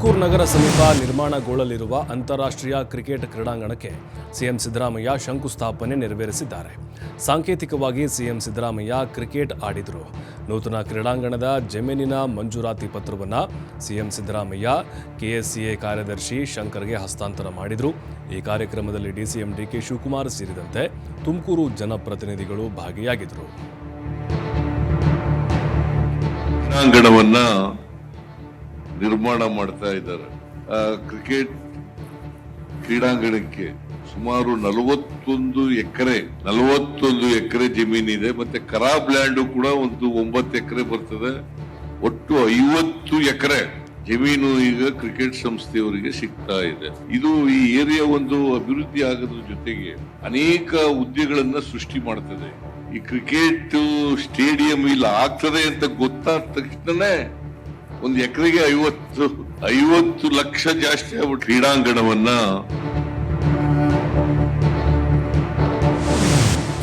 ತುಮಕೂರು ನಗರ ಸಮೀಪ ನಿರ್ಮಾಣಗೊಳ್ಳಲಿರುವ ಅಂತಾರಾಷ್ಟ್ರೀಯ ಕ್ರಿಕೆಟ್ ಕ್ರೀಡಾಂಗಣಕ್ಕೆ ಸಿಎಂ ಸಿದ್ದರಾಮಯ್ಯ ಶಂಕುಸ್ಥಾಪನೆ ನೆರವೇರಿಸಿದ್ದಾರೆ. ಸಾಂಕೇತಿಕವಾಗಿ ಸಿಎಂ ಸಿದ್ದರಾಮಯ್ಯ ಕ್ರಿಕೆಟ್ ಆಡಿದರು. ನೂತನ ಕ್ರೀಡಾಂಗಣದ ಜಮೀನಿನ ಮಂಜೂರಾತಿ ಪತ್ರವನ್ನು ಸಿಎಂ ಸಿದ್ದರಾಮಯ್ಯ ಕೆಎಸ್ಸಿಎ ಕಾರ್ಯದರ್ಶಿ ಶಂಕರ್ಗೆ ಹಸ್ತಾಂತರ ಮಾಡಿದರು. ಈ ಕಾರ್ಯಕ್ರಮದಲ್ಲಿ ಡಿಸಿಎಂ ಡಿಕೆ ಶಿವಕುಮಾರ್ ಸೇರಿದಂತೆ ತುಮಕೂರು ಜನಪ್ರತಿನಿಧಿಗಳು ಭಾಗಿಯಾಗಿದ್ದರು. ಕ್ರೀಡಾಂಗಣವನ್ನ ನಿರ್ಮಾಣ ಮಾಡ್ತಾ ಇದ್ದಾರೆ. ಕ್ರಿಕೆಟ್ ಕ್ರೀಡಾಂಗಣಕ್ಕೆ ಸುಮಾರು 41 ಎಕರೆ ಜಮೀನಿದೆ. ಮತ್ತೆ ಖರಾಬ್ ಲ್ಯಾಂಡ್ ಕೂಡ ಒಂದು 9 ಎಕರೆ ಬರ್ತದೆ. ಒಟ್ಟು 50 ಎಕರೆ ಜಮೀನು ಈಗ ಕ್ರಿಕೆಟ್ ಸಂಸ್ಥೆಯವರಿಗೆ ಸಿಗ್ತಾ ಇದೆ. ಇದು ಈ ಏರಿಯಾ ಒಂದು ಅಭಿವೃದ್ಧಿ ಆಗೋದ್ರ ಜೊತೆಗೆ ಅನೇಕ ಹುದ್ದೆಗಳನ್ನ ಸೃಷ್ಟಿ ಮಾಡ್ತದೆ. ಈ ಕ್ರಿಕೆಟ್ ಸ್ಟೇಡಿಯಂ ಇಲ್ಲಿ ಆಗ್ತದೆ ಅಂತ ಗೊತ್ತಾದ ತಕ್ಷಣನೇ ಒಂದು ಎಕರೆಗೆ 50 ಲಕ್ಷ ಜಾಸ್ತಿ ಆಗ್ಬಿಟ್ಟು ಕ್ರೀಡಾಂಗಣವನ್ನ.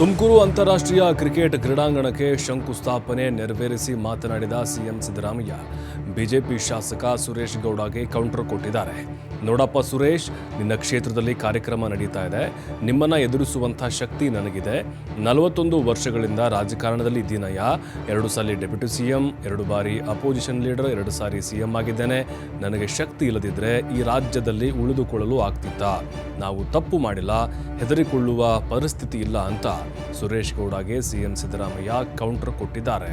ತುಮಕೂರು ಅಂತಾರಾಷ್ಟ್ರೀಯ ಕ್ರಿಕೆಟ್ ಕ್ರೀಡಾಂಗಣಕ್ಕೆ ಶಂಕುಸ್ಥಾಪನೆ ನೆರವೇರಿಸಿ ಮಾತನಾಡಿದ ಸಿಎಂ ಸಿದ್ದರಾಮಯ್ಯ ಬಿಜೆಪಿ ಶಾಸಕ ಸುರೇಶ್ ಗೌಡಗೆ ಕೌಂಟರ್ ಕೊಟ್ಟಿದ್ದಾರೆ. ನೋಡಪ್ಪ ಸುರೇಶ್, ನಿನ್ನ ಕ್ಷೇತ್ರದಲ್ಲಿ ಕಾರ್ಯಕ್ರಮ ನಡೀತಾ ಇದೆ. ನಿಮ್ಮನ್ನ ಎದುರಿಸುವಂಥ ಶಕ್ತಿ ನನಗಿದೆ. 41 ವರ್ಷಗಳಿಂದ ರಾಜಕಾರಣದಲ್ಲಿ ಇದ್ದೀನಯ್ಯ. 2 ಸಾರಿ ಡೆಪ್ಯೂಟಿ ಸಿಎಂ, 2 ಬಾರಿ ಅಪೋಸಿಷನ್ ಲೀಡರ್, 2 ಸಾರಿ ಸಿಎಂ ಆಗಿದ್ದೇನೆ. ನನಗೆ ಶಕ್ತಿ ಇಲ್ಲದಿದ್ದರೆ ಈ ರಾಜ್ಯದಲ್ಲಿ ಉಳಿದುಕೊಳ್ಳಲು ಆಗ್ತಿತ್ತ. ನಾವು ತಪ್ಪು ಮಾಡಿಲ್ಲ, ಹೆದರಿಕೊಳ್ಳುವ ಪರಿಸ್ಥಿತಿ ಇಲ್ಲ ಅಂತ ಸುರೇಶ್ ಗೌಡಗೆ ಸಿಎಂ ಸಿದ್ದರಾಮಯ್ಯ ಕೌಂಟರ್ ಕೊಟ್ಟಿದ್ದಾರೆ.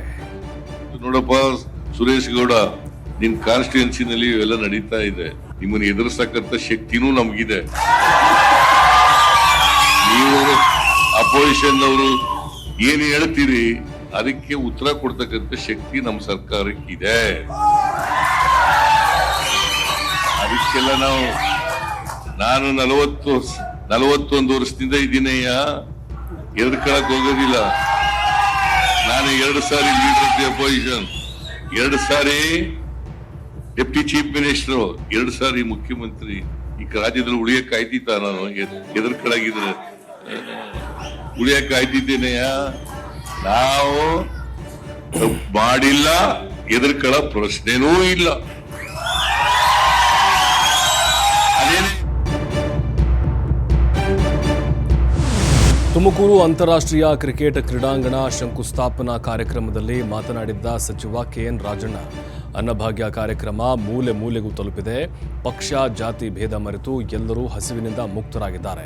ನೋಡಪ್ಪ ಸುರೇಶ್ ಗೌಡ, ನಿನ್ ಕಾನ್ಸ್ಟಿಟ್ಯೂನ್ಸಿನಲ್ಲಿ ಇವೆಲ್ಲ ನಡೀತಾ ಇದೆ. ನಿಮ್ಮನ್ನು ಎದುರಿಸತಕ್ಕಂಥ ಶಕ್ತಿನೂ ನಮಗಿದೆ. ನೀವು ಅಪೋಸಿಷನ್ ಅವರು ಏನ್ ಹೇಳ್ತೀರಿ ಅದಕ್ಕೆ ಉತ್ತರ ಕೊಡ್ತಕ್ಕಂಥ ಶಕ್ತಿ ನಮ್ಮ ಸರ್ಕಾರಕ್ಕಿದೆ. ಅದಕ್ಕೆಲ್ಲ ನಾನು 41 ವರ್ಷದಿಂದ ಇದ್ದೀನಯ್ಯ, ಎದುರ್ಕೊಳಕ್ ಹೋಗೋದಿಲ್ಲ. ನಾನು 2 ಸಾರಿ ಲೀಡರ್ ಆಫ್ ದಿ ಅಪೋಸಿಷನ್, 2 ಸಾರಿ ಡೆಪ್ಟಿ ಚೀಫ್ ಮಿನಿಸ್ಟರ್, 2 ಸಾರಿ ಮುಖ್ಯಮಂತ್ರಿ. ಈ ರಾಜ್ಯದಲ್ಲಿ ಉಳಿಯಕ್ಕೆ ಆಯ್ತಿತ್ತ? ನಾನು ಎದುರ್ಕೊಳಗಿದ್ರೆ ಉಳಿಯಕ್ಕೆ ಆಯ್ತಿದ್ದೇನೆಯ? ನಾವು ಮಾಡಿಲ್ಲ, ಎದುರ್ಕೊಳ ಪ್ರಶ್ನೆನೂ ಇಲ್ಲ. ಅದೇನೇ ತುಮಕೂರು ಅಂತಾರಾಷ್ಟ್ರೀಯ ಕ್ರಿಕೆಟ್ ಕ್ರೀಡಾಂಗಣ ಶಂಕುಸ್ಥಾಪನಾ ಕಾರ್ಯಕ್ರಮದಲ್ಲಿ ಮಾತನಾಡಿದ್ದ ಸಚಿವ ಕೆಎನ್ ರಾಜಣ್ಣ, ಅನ್ನಭಾಗ್ಯ ಕಾರ್ಯಕ್ರಮ ಮೂಲೆ ಮೂಲೆಗೂ ತಲುಪಿದೆ. ಪಕ್ಷ ಜಾತಿ ಭೇದ ಮರೆತು ಎಲ್ಲರೂ ಹಸಿವಿನಿಂದ ಮುಕ್ತರಾಗಿದ್ದಾರೆ.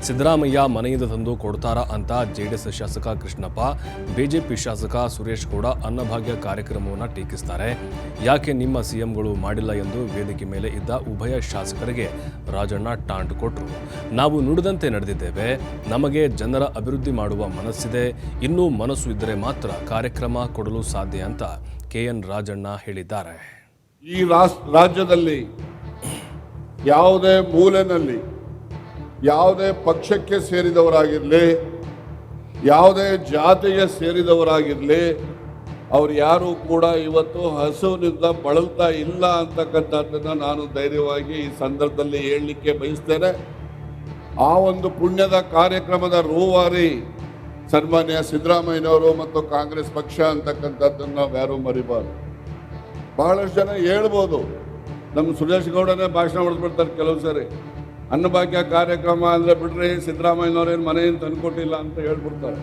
ಸಿದ್ದರಾಮಯ್ಯ ಮನೆಯಿಂದ ತಂದು ಕೊಡ್ತಾರಾ ಅಂತ ಜೆಡಿಎಸ್ ಶಾಸಕ ಕೃಷ್ಣಪ್ಪ, ಬಿಜೆಪಿ ಶಾಸಕ ಸುರೇಶ್ ಗೌಡ ಅನ್ನಭಾಗ್ಯ ಕಾರ್ಯಕ್ರಮವನ್ನು ಟೀಕಿಸ್ತಾರೆ. ಯಾಕೆ ನಿಮ್ಮ ಸಿಎಂಗಳು ಮಾಡಿಲ್ಲ ಎಂದು ವೇದಿಕೆ ಮೇಲೆ ಇದ್ದ ಉಭಯ ಶಾಸಕರಿಗೆ ರಾಜಣ್ಣ ಟಾಂಟ್ ಕೊಟ್ಟರು. ನಾವು ನುಡಿದಂತೆ ನಡೆದಿದ್ದೇವೆ. ನಮಗೆ ಜನರ ಅಭಿವೃದ್ಧಿ ಮಾಡುವ ಮನಸ್ಸಿದೆ. ಇನ್ನೂ ಮನಸ್ಸು ಇದ್ದರೆ ಮಾತ್ರ ಕಾರ್ಯಕ್ರಮ ಕೊಡಲು ಸಾಧ್ಯ ಅಂತ ಕೆಎನ್ ರಾಜಣ್ಣ ಹೇಳಿದ್ದಾರೆ. ಈ ರಾಜ್ಯದಲ್ಲಿ ಯಾವುದೇ ಮೂಲೆಯಲ್ಲಿ ಯಾವುದೇ ಪಕ್ಷಕ್ಕೆ ಸೇರಿದವರಾಗಿರಲಿ, ಯಾವುದೇ ಜಾತಿಗೆ ಸೇರಿದವರಾಗಿರಲಿ, ಅವ್ರು ಯಾರೂ ಕೂಡ ಇವತ್ತು ಹಸುವಿನಿಂದ ಬಳಲ್ತಾ ಇಲ್ಲ ಅಂತಕ್ಕಂಥದ್ದನ್ನು ನಾನು ಧೈರ್ಯವಾಗಿ ಈ ಸಂದರ್ಭದಲ್ಲಿ ಹೇಳಲಿಕ್ಕೆ ಬಯಸ್ತೇನೆ. ಆ ಒಂದು ಪುಣ್ಯದ ಕಾರ್ಯಕ್ರಮದ ರೂವಾರಿ ಸನ್ಮಾನ್ಯ ಸಿದ್ದರಾಮಯ್ಯನವರು ಮತ್ತು ಕಾಂಗ್ರೆಸ್ ಪಕ್ಷ ಅಂತಕ್ಕಂಥದ್ದನ್ನು ನಾವು ಯಾರೂ ಮರಿಬಾರ್ದು. ಬಹಳಷ್ಟು ಜನ ಹೇಳ್ಬೋದು, ನಮ್ಮ ಸುರೇಶ್ ಗೌಡನೇ ಭಾಷಣ ಹೊಡೆದ್ಬಿಡ್ತಾರೆ ಕೆಲವು ಸರಿ. ಅನ್ನಭಾಗ್ಯ ಕಾರ್ಯಕ್ರಮ ಅಂದರೆ ಬಿಡ್ರಿ, ಸಿದ್ದರಾಮಯ್ಯನವ್ರೇನು ಮನೆಯಿಂದ ತಂದುಕೊಟ್ಟಿಲ್ಲ ಅಂತ ಹೇಳ್ಬಿಡ್ತಾರೆ.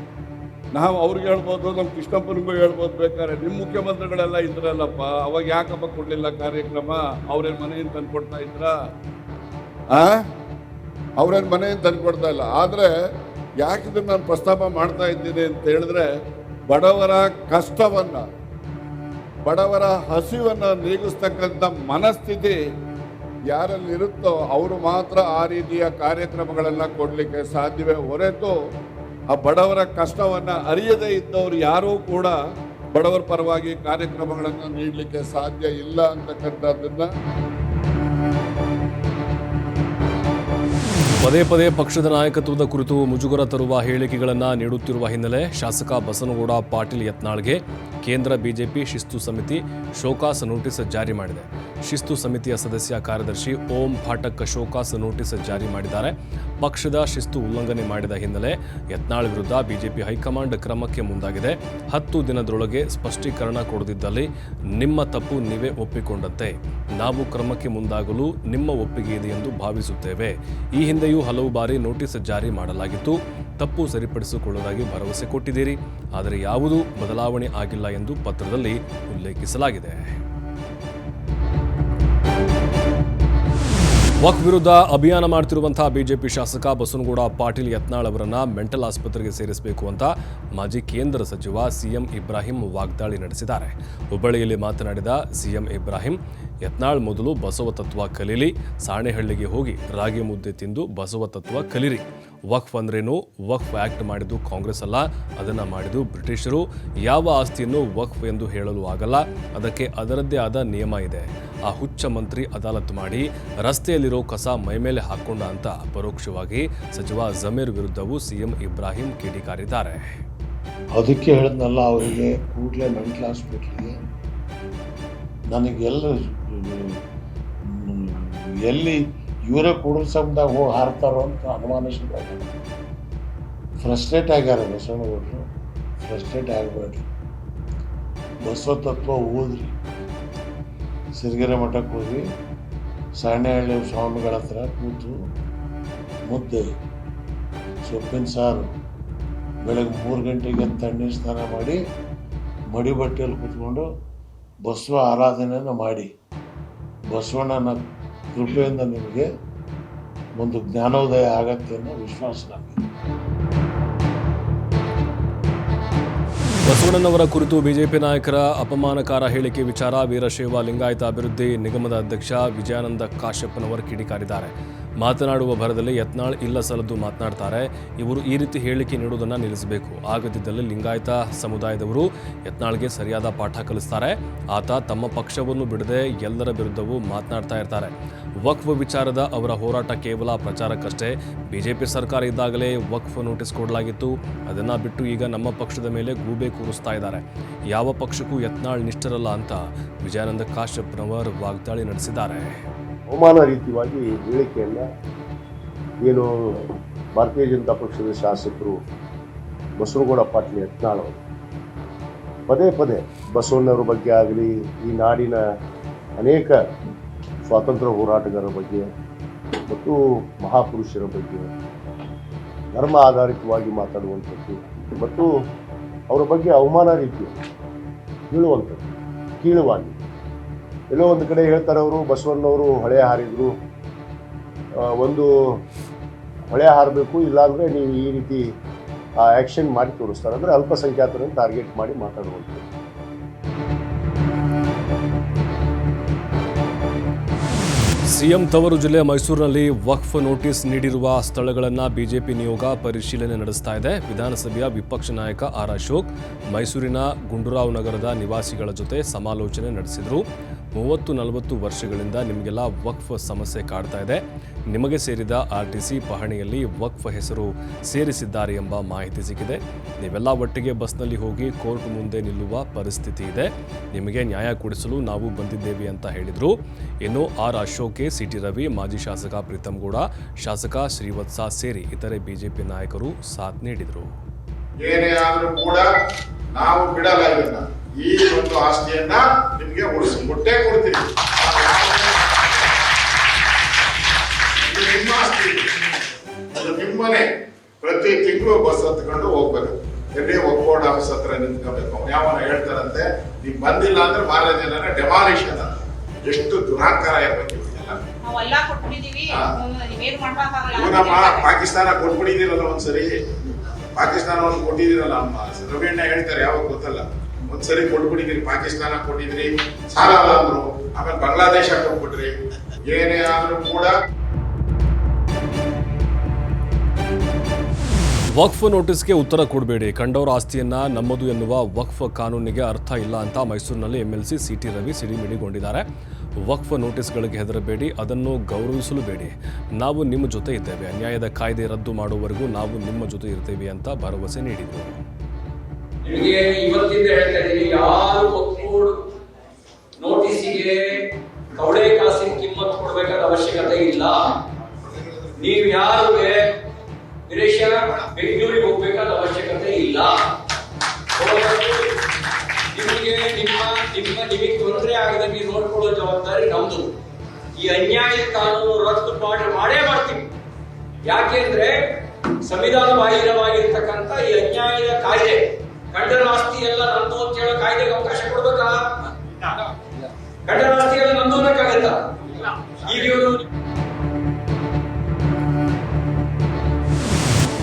ನಾವು ಅವ್ರಿಗೆ ಹೇಳ್ಬೋದು, ನಮ್ಮ ಕೃಷ್ಣಪ್ಪನಿಗೂ ಹೇಳ್ಬೋದು ಬೇಕಾದ್ರೆ. ನಿಮ್ಮ ಮುಖ್ಯಮಂತ್ರಿಗಳೆಲ್ಲ ಇದ್ರಲ್ಲಪ್ಪ, ಅವಾಗ ಯಾಕಪ್ಪ ಕೊಡಲಿಲ್ಲ ಕಾರ್ಯಕ್ರಮ? ಅವ್ರೇನು ಮನೆಯಿಂದ ತಂದುಕೊಡ್ತಾ ಇದ್ರ? ಅವ್ರೇನು ಮನೆಯಿಂದ ತಂದುಕೊಡ್ತಾ ಇಲ್ಲ. ಆದರೆ ಯಾಕಿದ್ರೆ ನಾನು ಪ್ರಸ್ತಾಪ ಮಾಡ್ತಾ ಇದ್ದೀನಿ ಅಂತ ಹೇಳಿದ್ರೆ, ಬಡವರ ಕಷ್ಟವನ್ನು, ಬಡವರ ಹಸಿವನ್ನು ನೀಗಿಸ್ತಕ್ಕಂಥ ಮನಸ್ಥಿತಿ ಯಾರಲ್ಲಿರುತ್ತೋ ಅವರು ಮಾತ್ರ ಆ ರೀತಿಯ ಕಾರ್ಯಕ್ರಮಗಳನ್ನು ಕೊಡಲಿಕ್ಕೆ ಸಾಧ್ಯವೇ ಹೊರತು ಆ ಬಡವರ ಕಷ್ಟವನ್ನು ಅರಿಯದೇ ಇದ್ದವರು ಯಾರೂ ಕೂಡ ಬಡವರ ಪರವಾಗಿ ಕಾರ್ಯಕ್ರಮಗಳನ್ನು ನೀಡಲಿಕ್ಕೆ ಸಾಧ್ಯ ಇಲ್ಲ ಅಂತಕ್ಕಂಥದ್ದನ್ನು ಪದೇ ಪದೇ ಪಕ್ಷದ ನಾಯಕತ್ವದ ಕುರಿತು ಮುಜುಗರ ತರುವ ಹೇಳಿಕೆಗಳನ್ನು ನೀಡುತ್ತಿರುವ ಹಿನ್ನೆಲೆ ಶಾಸಕ ಬಸನಗೌಡ ಪಾಟೀಲ್ ಯತ್ನಾಳ್ಗೆ ಕೇಂದ್ರ ಬಿಜೆಪಿ ಶಿಸ್ತು ಸಮಿತಿ ಶೋಕಾಸ್ ನೋಟಿಸ್ ಜಾರಿ ಮಾಡಿದೆ. ಶಿಸ್ತು ಸಮಿತಿಯ ಸದಸ್ಯ ಕಾರ್ಯದರ್ಶಿ ಓಂ ಫಾಟಕ್ ಶೋಕಾಸ್ ನೋಟಿಸ್ ಜಾರಿ ಮಾಡಿದ್ದಾರೆ. ಪಕ್ಷದ ಶಿಸ್ತು ಉಲ್ಲಂಘನೆ ಮಾಡಿದ ಹಿನ್ನೆಲೆ ಯತ್ನಾಳ್ ವಿರುದ್ಧ ಬಿಜೆಪಿ ಹೈಕಮಾಂಡ್ ಕ್ರಮಕ್ಕೆ ಮುಂದಾಗಿದೆ. 10 ದಿನದೊಳಗೆ ಸ್ಪಷ್ಟೀಕರಣ ಕೊಡದಿದ್ದಲ್ಲಿ ನಿಮ್ಮ ತಪ್ಪು ನೀವೇ ಒಪ್ಪಿಕೊಂಡಂತೆ. ನಾವು ಕ್ರಮಕ್ಕೆ ಮುಂದಾಗಲು ನಿಮ್ಮ ಒಪ್ಪಿಗೆ ಇದೆ ಎಂದು ಭಾವಿಸುತ್ತೇವೆ. ಈ ಹಿಂದೆಯೂ ಹಲವು ಬಾರಿ ನೋಟಿಸ್ ಜಾರಿ ಮಾಡಲಾಗಿತ್ತು. ತಪ್ಪು ಸರಿಪಡಿಸಿಕೊಳ್ಳುವುದಾಗಿ ಭರವಸೆ ಕೊಟ್ಟಿದ್ದೀರಿ, ಆದರೆ ಯಾವುದೂ ಬದಲಾವಣೆ ಆಗಿಲ್ಲ ಎಂದು ಪತ್ರದಲ್ಲಿ ಉಲ್ಲೇಖಿಸಲಾಗಿದೆ. ವಕ್ಫ್ ವಿರುದ್ಧ ಅಭಿಯಾನ ಮಾಡ್ತಿರುವಂತಹ ಬಿಜೆಪಿ ಶಾಸಕ ಬಸವನಗೌಡ ಪಾಟೀಲ್ ಯತ್ನಾಳ್ ಅವರನ್ನ ಮೆಂಟಲ್ ಆಸ್ಪತ್ರೆಗೆ ಸೇರಿಸಬೇಕು ಅಂತ ಮಾಜಿ ಕೇಂದ್ರ ಸಚಿವ ಸಿಎಂ ಇಬ್ರಾಹಿಂ ವಾಗ್ದಾಳಿ ನಡೆಸಿದ್ದಾರೆ. ಹುಬ್ಬಳ್ಳಿಯಲ್ಲಿ ಮಾತನಾಡಿದ ಸಿಎಂ ಇಬ್ರಾಹಿಂ, ಯತ್ನಾಳ್ ಮೊದಲು ಬಸವ ತತ್ವ ಕಲೀಲಿ, ಸಾಣೆಹಳ್ಳಿಗೆ ಹೋಗಿ ರಾಗಿ ಮುದ್ದೆ ತಿಂದು ಬಸವ ತತ್ವ ಕಲೀರಿ. ವಕ್ಫ್ ಅಂದ್ರೇನು? ವಕ್ಫ್ ಆಕ್ಟ್ ಮಾಡಿದ್ದು ಕಾಂಗ್ರೆಸ್ ಅಲ್ಲ, ಅದನ್ನು ಮಾಡಿದ್ದು ಬ್ರಿಟಿಷರು. ಯಾವ ಆಸ್ತಿಯನ್ನು ವಕ್ಫ್ ಎಂದು ಹೇಳಲು ಆಗಲ್ಲ, ಅದಕ್ಕೆ ಅದರದ್ದೇ ಆದ ನಿಯಮ ಇದೆ. ಆ ಹುಚ್ಚ ಮಂತ್ರಿ ಅದಾಲತ್ ಮಾಡಿ ರಸ್ತೆಯಲ್ಲಿರೋ ಕಸ ಮೈಮೇಲೆ ಹಾಕೊಂಡ ಅಂತ ಪರೋಕ್ಷವಾಗಿ ಸಚಿವ ಜಮೀರ್ ವಿರುದ್ಧವೂ ಸಿಎಂ ಇಬ್ರಾಹಿಂ ಕಿಡಿಕಾರಿದ್ದಾರೆ. ಅದಕ್ಕೆ ಹೇಳಿದ್ನಲ್ಲ, ಅವರಿಗೆ ಕೂಡಲೇ ಮೆಂಟಲ್ ಹಾಸ್ಪಿಟ್ಲಿಗೆ ನನಗೆಲ್ಲ ಎಲ್ಲಿ ಇವರೇ ಕೂಡಲ ಸಮುದಾಯ ಹೋಗಿ ಹಾರ್ತಾರೋ ಅಂತ ಅನುಮಾನ ಶುರುವಾಗಿದೆ. ಫ್ರಸ್ಟ್ರೇಟ್ ಆಗ್ಯಾರ ಬಸವನಗೌಡರು. ಫ್ರಸ್ಟ್ರೇಟ್ ಆಗಬೇಡ್ರಿ, ಬಸವ ತತ್ವ ಓದ್ರಿ. ಸಿರಿಗೆರೆ ಮಠಕ್ಕೆ ಹೋಗಿ ಸಾಣೆಹಳ್ಳಿ ಸ್ವಾಮಿಗಳ ಹತ್ರ ಕೂತು ಮುದ್ದೆ ಸೊಪ್ಪಿನ ಸಾರು ಬೆಳಗ್ಗೆ 3 ಗಂಟೆಗೆ ತಣ್ಣೀರು ಸ್ನಾನ ಮಾಡಿ ಮಡಿ ಬಟ್ಟೆಯಲ್ಲಿ ಕೂತ್ಕೊಂಡು ಬಸವ ಆರಾಧನೆಯನ್ನು ಮಾಡಿ ಬಸವಣ್ಣನ ಕೃಪೆಯಿಂದ ನಿಮಗೆ ಒಂದು ಜ್ಞಾನೋದಯ ಆಗತ್ತೆ ಅನ್ನೋ ವಿಶ್ವಾಸ ನಮಗೆ. ಬಸವಣ್ಣನವರ ಕುರಿತು ಬಿಜೆಪಿ ನಾಯಕರ ಅಪಮಾನಕಾರ ಹೇಳಿಕೆ ವಿಚಾರ ವೀರಶೈವ ಲಿಂಗಾಯತ ಅಭಿವೃದ್ಧಿ ನಿಗಮದ ಅಧ್ಯಕ್ಷ ವಿಜಯಾನಂದ ಕಾಶ್ಯಪ್ಪನವರು ಕಿಡಿಕಾರಿದ್ದಾರೆ. ಮಾತನಾಡುವ ಭರದಲ್ಲಿ ಯತ್ನಾಳ್ ಇಲ್ಲ ಸಲ್ಲದು ಮಾತನಾಡ್ತಾರೆ. ಇವರು ಈ ರೀತಿ ಹೇಳಿಕೆ ನೀಡುವುದನ್ನು ನಿಲ್ಲಿಸಬೇಕು. ಆಗದಿದ್ದಲ್ಲಿ ಲಿಂಗಾಯತ ಸಮುದಾಯದವರು ಯತ್ನಾಳ್ಗೆ ಸರಿಯಾದ ಪಾಠ ಕಲಿಸ್ತಾರೆ. ಆತ ತಮ್ಮ ಪಕ್ಷವನ್ನು ಬಿಡದೆ ಎಲ್ಲರ ವಿರುದ್ಧವೂ ಮಾತನಾಡ್ತಾ ಇರ್ತಾರೆ. ವಕ್ಫ್ ವಿಚಾರದ ಅವರ ಹೋರಾಟ ಕೇವಲ ಪ್ರಚಾರಕ್ಕಷ್ಟೇ. ಬಿಜೆಪಿ ಸರ್ಕಾರ ಇದ್ದಾಗಲೇ ವಕ್ಫ್ ನೋಟಿಸ್ ಕೊಡಲಾಗಿತ್ತು. ಅದನ್ನು ಬಿಟ್ಟು ಈಗ ನಮ್ಮ ಪಕ್ಷದ ಮೇಲೆ ಗೂಬೆ ಕೂರಿಸ್ತಾ ಇದ್ದಾರೆ. ಯಾವ ಪಕ್ಷಕ್ಕೂ ಯತ್ನಾಳ್ ನಿಷ್ಠರಲ್ಲ ಅಂತ ವಿಜಯಾನಂದ ಕಾಶ್ಯಪ್ನವರು ವಾಗ್ದಾಳಿ ನಡೆಸಿದ್ದಾರೆ. ಅವಮಾನ ರೀತಿಯಾಗಿ ಹೇಳಿಕೆಯನ್ನು ಏನು ಭಾರತೀಯ ಜನತಾ ಪಕ್ಷದ ಶಾಸಕರು ಬಸವನಗೌಡ ಪಾಟೀಲ್ ಯತ್ನಾಳ್ ಅವರು ಪದೇ ಪದೇ ಬಸವಣ್ಣವ್ರ ಬಗ್ಗೆ ಆಗಲಿ, ಈ ನಾಡಿನ ಅನೇಕ ಸ್ವಾತಂತ್ರ್ಯ ಹೋರಾಟಗಾರರ ಬಗ್ಗೆ ಮತ್ತು ಮಹಾಪುರುಷರ ಬಗ್ಗೆ ಧರ್ಮ ಆಧಾರಿತವಾಗಿ ಮಾತಾಡುವಂಥದ್ದು ಮತ್ತು ಅವರ ಬಗ್ಗೆ ಅವಮಾನ ರೀತಿ ಹೇಳುವಂಥದ್ದು ಕೀಳುವಾಗಿ. ಎಲ್ಲೋ ಒಂದು ಕಡೆ ಹೇಳ್ತಾರೆ ಅವರು ಬಸವಣ್ಣವರು ಹೊಳೆ ಹಾರಿದ್ರು, ಒಂದು ಹೊಳೆ ಹಾರಬೇಕು, ಇಲ್ಲಾಂದರೆ ನೀವು ಈ ರೀತಿ ಆ್ಯಕ್ಷನ್ ಮಾಡಿ ತೋರಿಸ್ತಾರೆ. ಅಂದರೆ ಅಲ್ಪಸಂಖ್ಯಾತರನ್ನು ಟಾರ್ಗೆಟ್ ಮಾಡಿ ಮಾತಾಡುವಂಥದ್ದು. ಸಿಎಂ ತವರು ಜಿಲ್ಲೆ ಮೈಸೂರಿನಲ್ಲಿ ವಕ್ಫ್ ನೋಟಿಸ್ ನೀಡಿರುವ ಸ್ಥಳಗಳನ್ನು ಬಿಜೆಪಿ ನಿಯೋಗ ಪರಿಶೀಲನೆ ನಡೆಸ್ತಾ ಇದೆ. ವಿಧಾನಸಭೆಯ ವಿಪಕ್ಷ ನಾಯಕ ಆರ್ ಅಶೋಕ್ ಮೈಸೂರಿನ ಗುಂಡೂರಾವ್ ನಗರದ ನಿವಾಸಿಗಳ ಜೊತೆ ಸಮಾಲೋಚನೆ ನಡೆಸಿದರು. 30-40 ವರ್ಷಗಳಿಂದ ನಿಮಗೆಲ್ಲ ವಕ್ಫ್ ಸಮಸ್ಯೆ ಕಾಡ್ತಾ ಇದೆ. ನಿಮಗೆ ಸೇರಿದ ಆರ್ಟಿಸಿ ಪಹಣಿಯಲ್ಲಿ ವಕ್ಫ್ ಹೆಸರು ಸೇರಿಸಿದ್ದಾರೆ ಎಂಬ ಮಾಹಿತಿ ಸಿಕ್ಕಿದೆ. ನೀವೆಲ್ಲ ಒಟ್ಟಿಗೆ ಬಸ್ನಲ್ಲಿ ಹೋಗಿ ಕೋರ್ಟ್ ಮುಂದೆ ನಿಲ್ಲುವ ಪರಿಸ್ಥಿತಿ ಇದೆ. ನಿಮಗೆ ನ್ಯಾಯ ಕೊಡಿಸಲು ನಾವು ಬಂದಿದ್ದೇವೆ ಅಂತ ಹೇಳಿದರು. ಇನ್ನು ಆರ್ ಅಶೋಕ್ಗೆ ಸಿಟಿ ರವಿ, ಮಾಜಿ ಶಾಸಕ ಪ್ರೀತಮ್ ಗೌಡ, ಶಾಸಕ ಶ್ರೀವತ್ಸ ಸೇರಿ ಇತರೆ ಬಿಜೆಪಿ ನಾಯಕರು ಸಾಥ್ ನೀಡಿದರು. ಏನೇ ಆದ್ರೂ ಕೂಡ ನಾವು ಬಿಡಲ್ಲ. ಇದನ್ನ ಈ ಒಂದು ಆಸ್ತಿಯನ್ನ ನಿಮ್ಗೆ ಉಳಿಸ್ಕೊಟ್ಟೇ ಕೊಡ್ತೀವಿ. ಇದು ನಿಮ್ಮ ಆಸ್ತಿ, ಅದು ನಿಮ್ಮನೆ. ಪ್ರತಿ ತಿಂಗಳು ಬಸ್ ಹತ್ಕೊಂಡು ಹೋಗ್ಬೇಕು. ಎಲ್ಲಿ ಒಕ್ಕೋಡ್ ಆಫೀಸ್ ಹತ್ರ ನಿಂತ್ಕೋಬೇಕು. ಯಾವನ ಹೇಳ್ತಾರಂತೆ ನೀವು ಬಂದಿಲ್ಲ ಅಂದ್ರೆ ಮಹಾರಾಜನ ಡೆಮಾಲಿಷನ್ ಅಂತ. ಎಷ್ಟು ದುರಾಕಾರ ಇರ್ಬೇಕು ಇವರಿಗೆಲ್ಲ. ಇವನಮ್ಮ ಪಾಕಿಸ್ತಾನ ಕೊಟ್ಬಿಟ್ಟಿದ್ದೀರಲ್ಲ ಒಂದ್ಸರಿ, ಪಾಕಿಸ್ತಾನವನ್ನು ಕೊಟ್ಟಿದ್ದೀರಲ್ಲ. ಅಮ್ಮ ರವಿಯಣ್ಣ ಹೇಳ್ತಾರೆ, ಯಾವಾಗ ಗೊತ್ತಲ್ಲ, ಒಂದ್ಸರಿ ಕೊಟ್ಬಿಟ್ಟಿದ್ದೀರಿ, ಪಾಕಿಸ್ತಾನ ಕೊಟ್ಟಿದ್ರಿ, ಸಾಲ ಅಂದ್ರು, ಆಮೇಲೆ ಬಾಂಗ್ಲಾದೇಶ ಕೊಟ್ಬಿಟ್ರಿ. ಏನೇ ಆದ್ರೂ ಕೂಡ ವಕ್ಫ್ ನೋಟಿಸ್ಗೆ ಉತ್ತರ ಕೊಡಬೇಡಿ, ಕಂಡವರ ಆಸ್ತಿಯನ್ನ ನಮ್ಮದು ಎನ್ನುವ ವಕ್ಫ್ ಕಾನೂನಿಗೆ ಅರ್ಥ ಇಲ್ಲ ಅಂತ ಮೈಸೂರಿನಲ್ಲಿ ಎಂಎಲ್ಸಿ ಸಿಟಿ ರವಿ ಸಿಡಿಮಿಡಿಗೊಂಡಿದ್ದಾರೆ. ವಕ್ಫ್ ನೋಟಿಸ್ಗಳಿಗೆ ಹೆದರಬೇಡಿ, ಅದನ್ನು ಗೌರವಿಸಲು ಬೇಡಿ. ನಾವು ನಿಮ್ಮ ಜೊತೆ ಇದ್ದೇವೆ. ಅನ್ಯಾಯದ ಕಾಯ್ದೆ ರದ್ದು ಮಾಡುವವರೆಗೂ ನಾವು ನಿಮ್ಮ ಜೊತೆ ಇರ್ತೇವೆ ಅಂತ ಭರವಸೆ ನೀಡಿದರು. ನಿಮಗೆ ಇವತ್ತಿಂದ ಹೇಳ್ತಾ ಇದ್ದೀನಿ, ಯಾರು ಒಕ್ಕೂಡ್ ನೋಟಿಸಿಗೆ ಕವಳೆ ಕಾಸಿನ ಕಿಮ್ಮತ್ ಕೊಡ್ಬೇಕಾದ ಅವಶ್ಯಕತೆ ಇಲ್ಲ. ನೀವು ಯಾರು ವಿದೇಶ ಬೆಂಗಳೂರಿಗೆ ಹೋಗ್ಬೇಕಾದ ಅವಶ್ಯಕತೆ ಇಲ್ಲ. ನಿಮಗೆ ನಿಮಗೆ ತೊಂದರೆ ಆಗದಂಗೆ ನೋಡ್ಕೊಳ್ಳೋ ಜವಾಬ್ದಾರಿ ನಮ್ದು. ಈ ಅನ್ಯಾಯ ಕಾನೂನು ರದ್ದು ಮಾಡೇ ಮಾಡ್ತೀವಿ. ಯಾಕೆಂದ್ರೆ ಸಂವಿಧಾನ ಬಾಹಿರವಾಗಿರ್ತಕ್ಕಂಥ ಈ ಅನ್ಯಾಯದ ಕಾಯ್ದೆ, ಗಂಡನ ಆಸ್ತಿ ಎಲ್ಲ ನಂದು ಅಂತ ಹೇಳೋ ಕಾಯ್ದೆಗೆ ಅವಕಾಶ ಕೊಡ್ಬೇಕಾ? ಗಂಡನ ಆಸ್ತಿ ಎಲ್ಲ ನಂದು ಅನ್ನಕ್ಕಾಗತ್ತ? ಈಗ ಇವರು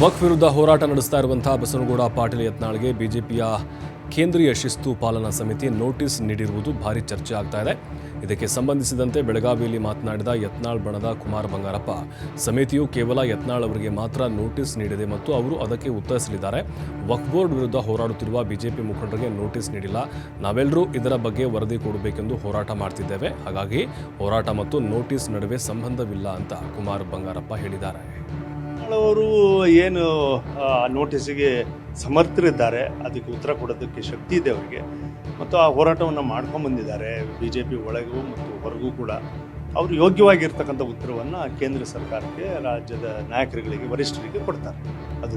ವಕ್ಫ್ ವಿರುದ್ಧ ಹೋರಾಟ ನಡೆಸ್ತಾ ಇರುವಂತಹ ಬಸವನಗೌಡ ಪಾಟೀಲ್ ಯತ್ನಾಳ್ಗೆ ಬಿಜೆಪಿಯ ಕೇಂದ್ರೀಯ ಶಿಸ್ತು ಪಾಲನಾ ಸಮಿತಿ ನೋಟಿಸ್ ನೀಡಿರುವುದು ಭಾರಿ ಚರ್ಚೆ ಆಗ್ತಾ ಇದೆ. ಇದಕ್ಕೆ ಸಂಬಂಧಿಸಿದಂತೆ ಬೆಳಗಾವಿಯಲ್ಲಿ ಮಾತನಾಡಿದ ಯತ್ನಾಳ್ ಬಣದ ಕುಮಾರ್ ಬಂಗಾರಪ್ಪ, ಸಮಿತಿಯು ಕೇವಲ ಯತ್ನಾಳ್ ಅವರಿಗೆ ಮಾತ್ರ ನೋಟಿಸ್ ನೀಡಿದೆ ಮತ್ತು ಅವರು ಅದಕ್ಕೆ ಉತ್ತರಿಸಲಿದ್ದಾರೆ. ವಕ್ಫ್ ಬೋರ್ಡ್ ವಿರುದ್ಧ ಹೋರಾಡುತ್ತಿರುವ ಬಿಜೆಪಿ ಮುಖಂಡರಿಗೆ ನೋಟಿಸ್ ನೀಡಿಲ್ಲ. ನಾವೆಲ್ಲರೂ ಇದರ ಬಗ್ಗೆ ವರದಿ ಕೊಡಬೇಕೆಂದು ಹೋರಾಟ ಮಾಡ್ತಿದ್ದೇವೆ. ಹಾಗಾಗಿ ಹೋರಾಟ ಮತ್ತು ನೋಟಿಸ್ ನಡುವೆ ಸಂಬಂಧವಿಲ್ಲ ಅಂತ ಕುಮಾರ್ ಬಂಗಾರಪ್ಪ ಹೇಳಿದ್ದಾರೆ. ಅವರು ಏನು ನೋಟಿಸಿಗೆ ಸಮರ್ಥರಿದ್ದಾರೆ, ಅದಕ್ಕೆ ಉತ್ತರ ಕೊಡೋದಕ್ಕೆ ಶಕ್ತಿ ಇದೆ ಅವರಿಗೆ, ಮತ್ತು ಆ ಹೋರಾಟವನ್ನು ಮಾಡ್ಕೊಂಡ್ಬಂದಿದ್ದಾರೆ. ಬಿ ಜೆ ಪಿ ಒಳಗೂ ಮತ್ತು ಹೊರಗೂ ಕೂಡ ಅವರು ಯೋಗ್ಯವಾಗಿರ್ತಕ್ಕಂಥ ಉತ್ತರವನ್ನು ಕೇಂದ್ರ ಸರ್ಕಾರಕ್ಕೆ, ರಾಜ್ಯದ ನಾಯಕರುಗಳಿಗೆ, ವರಿಷ್ಠರಿಗೆ ಕೊಡ್ತಾರೆ. ಅದು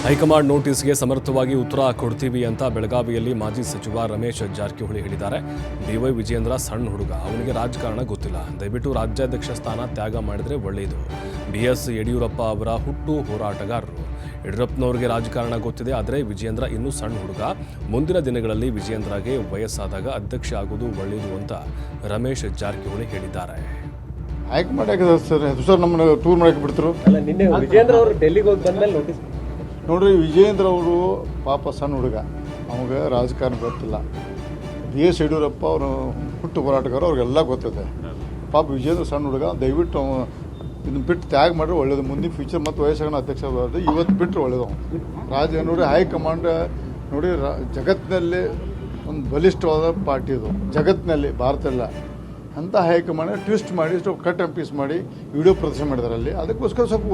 ಹೈಕಮಾಂಡ್ ನೋಟಿಸ್ಗೆ ಸಮರ್ಥವಾಗಿ ಉತ್ತರ ಕೊಡ್ತೀವಿ ಅಂತ ಬೆಳಗಾವಿಯಲ್ಲಿ ಮಾಜಿ ಸಚಿವ ರಮೇಶ್ ಜಾರಕಿಹೊಳಿ ಹೇಳಿದ್ದಾರೆ. BY ವಿಜೇಂದ್ರ ಸಣ್ಣ ಹುಡುಗ, ಅವನಿಗೆ ರಾಜಕಾರಣ ಗೊತ್ತಿಲ್ಲ. ದಯವಿಟ್ಟು ರಾಜ್ಯಾಧ್ಯಕ್ಷ ಸ್ಥಾನ ತ್ಯಾಗ ಮಾಡಿದರೆ ಒಳ್ಳೆಯದು. BS ಯಡಿಯೂರಪ್ಪ ಅವರ ಹುಟ್ಟು ಹೋರಾಟಗಾರರು. ಯಡಿಯೂರಪ್ಪನವ್ರಿಗೆ ರಾಜಕಾರಣ ಗೊತ್ತಿದೆ, ಆದರೆ ವಿಜೇಂದ್ರ ಇನ್ನೂ ಸಣ್ಣ ಹುಡುಗ. ಮುಂದಿನ ದಿನಗಳಲ್ಲಿ ವಿಜೇಂದ್ರಗೆ ವಯಸ್ಸಾದಾಗ ಅಧ್ಯಕ್ಷ ಆಗೋದು ಒಳ್ಳೆಯದು ಅಂತ ರಮೇಶ್ ಜಾರಕಿಹೊಳಿ ಹೇಳಿದ್ದಾರೆ. ಆಯ್ಕೆ ಮಾಡಕ್ಕೆ ಸರ್ ನಮ್ಮನ್ನ ಟೂರ್ ಮಾಡಕ್ಕೆ ಬಿಡ್ತರು. ನಿನ್ನೆ ವಿಜೇಂದ್ರ ಅವರು ಡೆಲ್ಲಿಗೆ ಹೋಗಿ ಬಂದ್ಮೇಲೆ ನೋಟಿಸ್ ನೋಡ್ರಿ, ವಿಜೇಂದ್ರ ಅವರು ಪಾಪ ಸಣ್ಣ ಹುಡುಗ, ಅವಾಗ ರಾಜಕಾರಣ ಗೊತ್ತಿಲ್ಲ. BS ಯಡಿಯೂರಪ್ಪ ಅವರು ಹುಟ್ಟು ಹೋರಾಟಗಾರ, ಅವ್ರಿಗೆಲ್ಲ ಗೊತ್ತಿದೆ. ಪಾಪ ವಿಜೇಂದ್ರ ಸಣ್ಣ ಹುಡುಗ, ದಯವಿಟ್ಟು ಇದನ್ನ ಬಿಟ್ಟು ತ್ಯಾಗ ಮಾಡಿದ್ರೆ ಒಳ್ಳೇದು. ಮುಂದಿನ ಫ್ಯೂಚರ್ ಮತ್ತು ವಯಸ್ಸಾಗ ಅಧ್ಯಕ್ಷ ಬರೋದು ಇವತ್ತು ಬಿಟ್ಟರೆ ಒಳ್ಳೇದು. ರಾಜ್ಯ ನೋಡಿ, ಹೈಕಮಾಂಡ್ ನೋಡಿ, ಜಗತ್ತಿನಲ್ಲಿ ಒಂದು ಬಲಿಷ್ಠವಾದ ಪಾರ್ಟಿ ಇದು. ಜಗತ್ತಿನಲ್ಲಿ, ಭಾರತಲ್ಲ ಅಂತ ಹೈಕಮಾಂಡ್ ಟ್ವಿಸ್ಟ್ ಮಾಡಿ, ಕಟ್ ಆ್ಯಂಡ್ ಪೀಸ್ ಮಾಡಿ ವಿಡಿಯೋ ಪ್ರದರ್ಶನ ಮಾಡಿದಾರೆ ಅಲ್ಲಿ. ಅದಕ್ಕೋಸ್ಕರ ಸ್ವಲ್ಪ